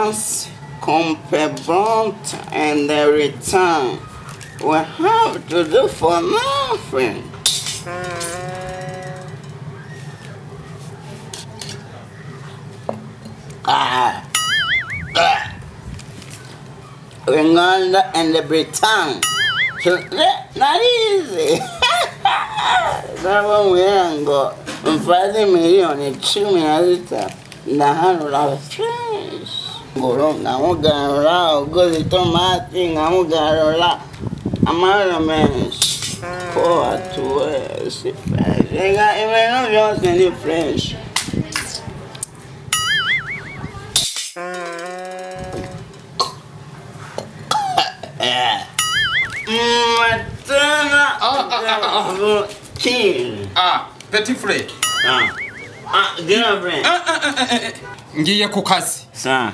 Avance, compebont, and the return. We have to do for nothing. Uganda and the Britain. So not easy. That one we ain't got 5 million in 2 minutes. The hand of change. Go on, I'm going to go to my thing. I'm going to I'm a man. Poor to us. They got even no just any French. Petit frère. Girlfriend. Ngiye ku kazi. Sa.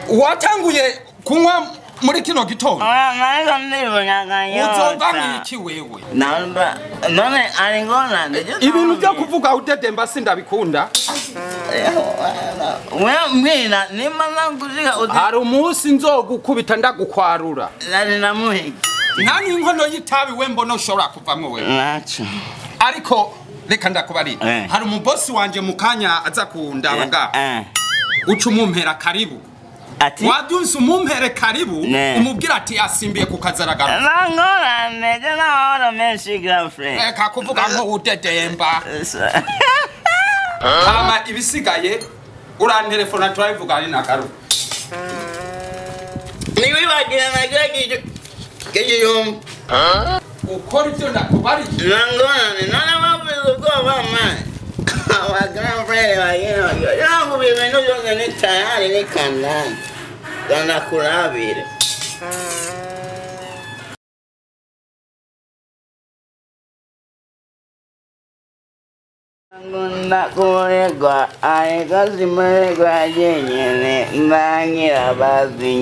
Watanguye kunywa muri kino gitondo. Naizo ndivyo nyakanya. Uzova nk'iki wewe? None aringona. Ibintu byo kuvuga udedemba sindabikunda. Mwina nimana kuziga uti. Hari umunsi nzogukubita ndagukwarura. Nari namuhiga. Nta n'inkono y'itabi we mbona ushobora kuvamwo wewe. Nacho. Ariko reka ndakubarira. Hari umubosi wanje mukanya aza kundaba nga. Uca umumpera karibu. Ati wabyunse umumpere karibu umubwira ati asimbiye ku kazaragara. Nangora nege na ora menshi girlfriend. Eka kuvuga nko udedemba. Hama ibisigaye urantelefona turabivugana na karu. Ni wibagira na gagi yom. Ukora ibyo ndakubari. Nangora ni nana mabizo ko bama. Our girlfriend, you know, we know you're going to tire and it can land. Then I could have it. Not going to go. I got the money graduating. Banging about the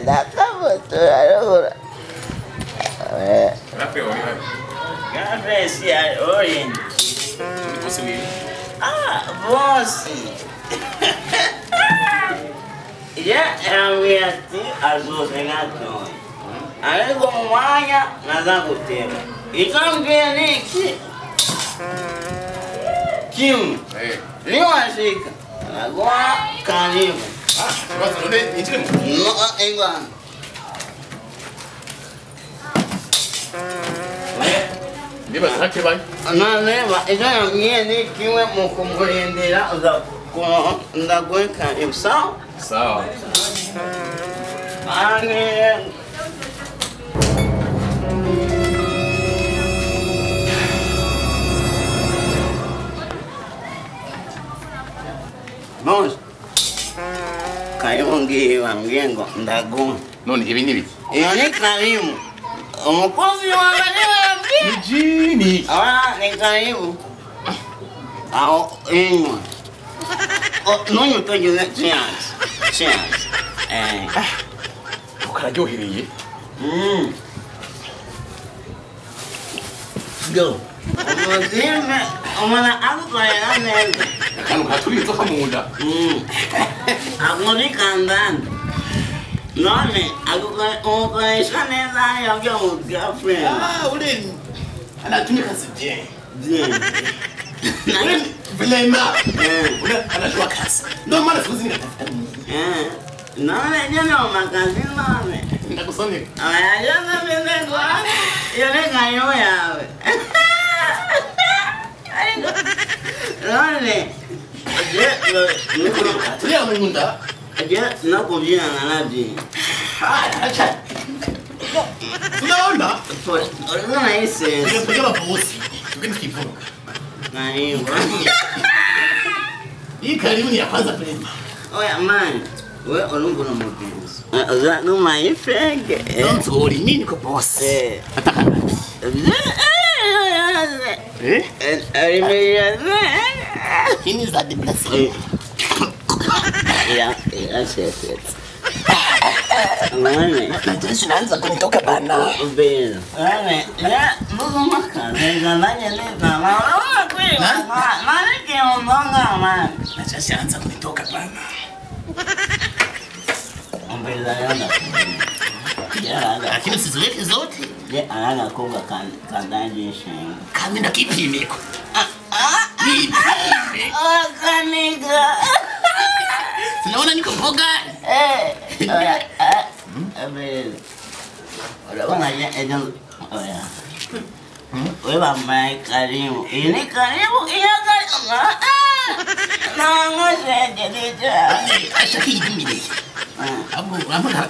that's what Girlfriend, see, orange. Bossy. Yeah, and we are still as those in that noise. I go wire, Nazago table. It can't be an egg. Kim, you are sick. I go out, can't even. What's the name? No, England. Niba zake bai. Neva, ija mie kiwe mukumulendera za ko ndagweka imsa. Sawa. Ane Bons. Kayongi wangengo ndagon. None ibi nibiki? Yone karimu. Umukozi wanganiwe Jini. Ni karibu. Ao inyo. Nonyo tojo chance. Chance. Ukararyohereye. Go. Umuzime, umana agukorera neza. Kanu haturizo kamunda. Agoni kandani. None agukoresha neza yabyo mu girlfriend. Ule anatumika sije. Bien. Vilema. Ule anajua kazi. Ndio maana siku zingine tafuta. None jana makazi none. Ndakusanya. Jana mimi kwa yone kayo yawe. None. Tulia munda. Je, nakubwira nanaje. Acha. Tunaona? Unaona ise. Tunapiga bosi. Tukeni kifuno. Na hiyo. Hii karibu ni ya kwanza pale. Oya man, wewe olungu na mpenzi. Za no my friend. Don't worry, mimi niko boss. Nataka ngapi? Hii za the blessing. Yeah, that's it. Nani? Najisi naanza kunitoka bana. Ubeza. Nani? Ya, ndugu maka. Neza nanye neza. Naona kweli. Nani kiononga man. Najisi naanza kunitoka bana. Ubeza yana. Lakini usiziweke zote. Je, anaga kuga kandaje shenga. Kami na kipimiko. Kaniga. Sinaona niko mboga. Ubeza. Wana ya ejo. Oya. Wewe mai karibu. Ini karibu iya karibu. Na ngose jedija. Asha kidimile. Abu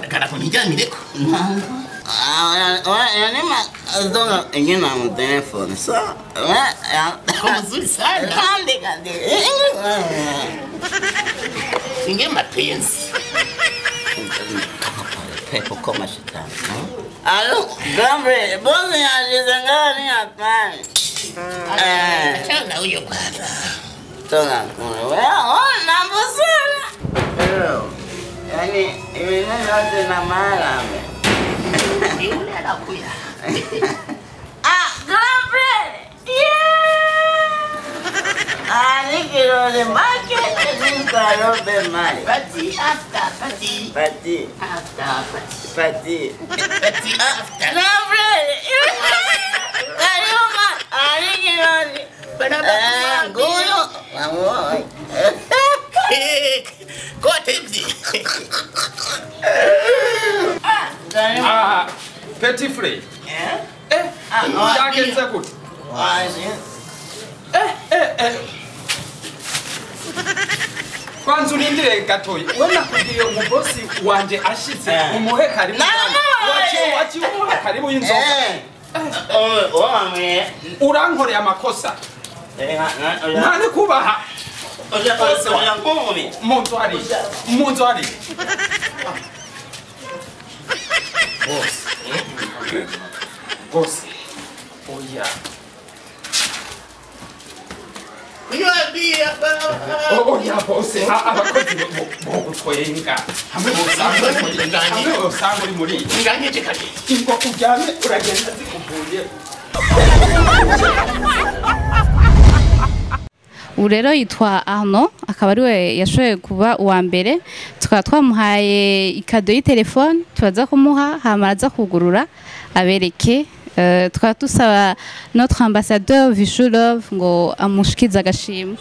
kana kunijangireko. Yani mazonga engina mu telefone. So, Mzuri sana. kandi. Inge mapenzi. Pepo kama shetani. Alo, gambre, bosi ajizangani hapana. Chana huyo bwana. Toka kuna. Wewe nambosana. Yani, imena yote na mara. Yule anakuya. Gambre. Yeah. Nikirole market nikarobe mali. Party after party. Party. After party. Party. Party after. Gambre. Kariuma. Nikirole. Guyo. Amoi. Kote hivi. Petit frère. Yagenze gute? Kwanza unindire gatoyi. Wena kugiye umubosi wanje ashitse umuhe karibu. Wachi umuhe karibu y'inzoga. Urankoreye amakosa. Nani kubaha. Munzu hari. Boss. Oya. Oya boss. Abakozi bogutwenga. Hamwe bosanga muri. Nganye kare. Ingo kujyane uragenda zikuvuye. Urero yitwa Arno akaba ari we yashoboye kuba uwa mbere tukaba twamuhaye ikado y'itelefone tubaza kumuha hamaraza kugurura abereke tukaba tusaba notre ambassadeur Vishulov ngo amushikiza agashimwe.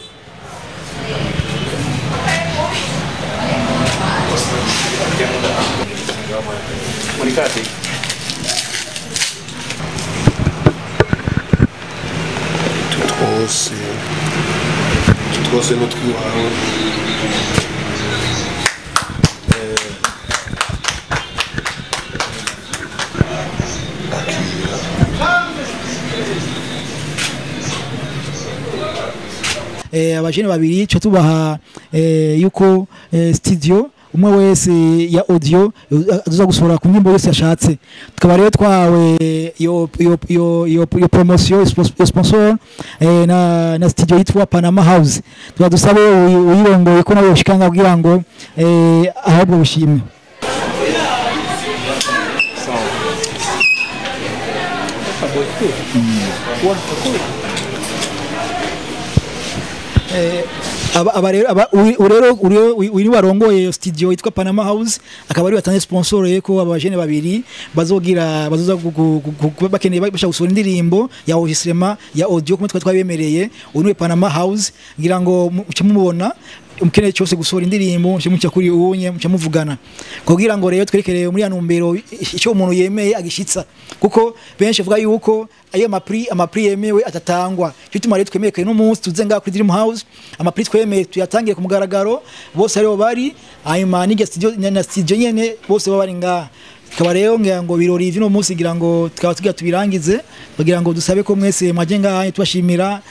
Twose n'utwi wawe abajene babiri cyo tubaha yuko studio umwe wese ya audio aza gusohora ku nyimbo yose yashatse tukaba rero twawe yo promotion sponsor na studio yitwa Panama House tuba dusabe uyirongoye ko nawe ushikanga kugira ngo ahubwo bushimwe. Uri warongoye studio yitwa Panama House akaba ari watanze sponsor yeko abajene babiri bazogira bazoza bakeneye basha gusura indirimbo ya enregistrement ya audio kumwe twabemereye unwe Panama House ngira ngo mubona umkeneye cyose gusora indirimbo muca kuri ubunye muca muvugana kugira ngo rero twerekereye muri ya numbero icyo umuntu yemeye agishitsa kuko benshi vuga yuko ayo amapri yemewe atatangwa cyo tumare twemeye no munsi tuzenga kuri Dream House amapri twemeye tuyatangire ku mugaragaro bose aribo bari ayuma nige studio na studio nyene bose bari nga tukaba rero ngira ngo birori vino munsi gira ngo tukaba tugira tubirangize bagira ngo dusabe ko mwese majenga tubashimira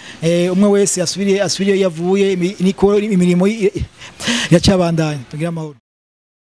umwe wese asubiriye yavuye niko imirimo ya cyabandanye tugira amahoro.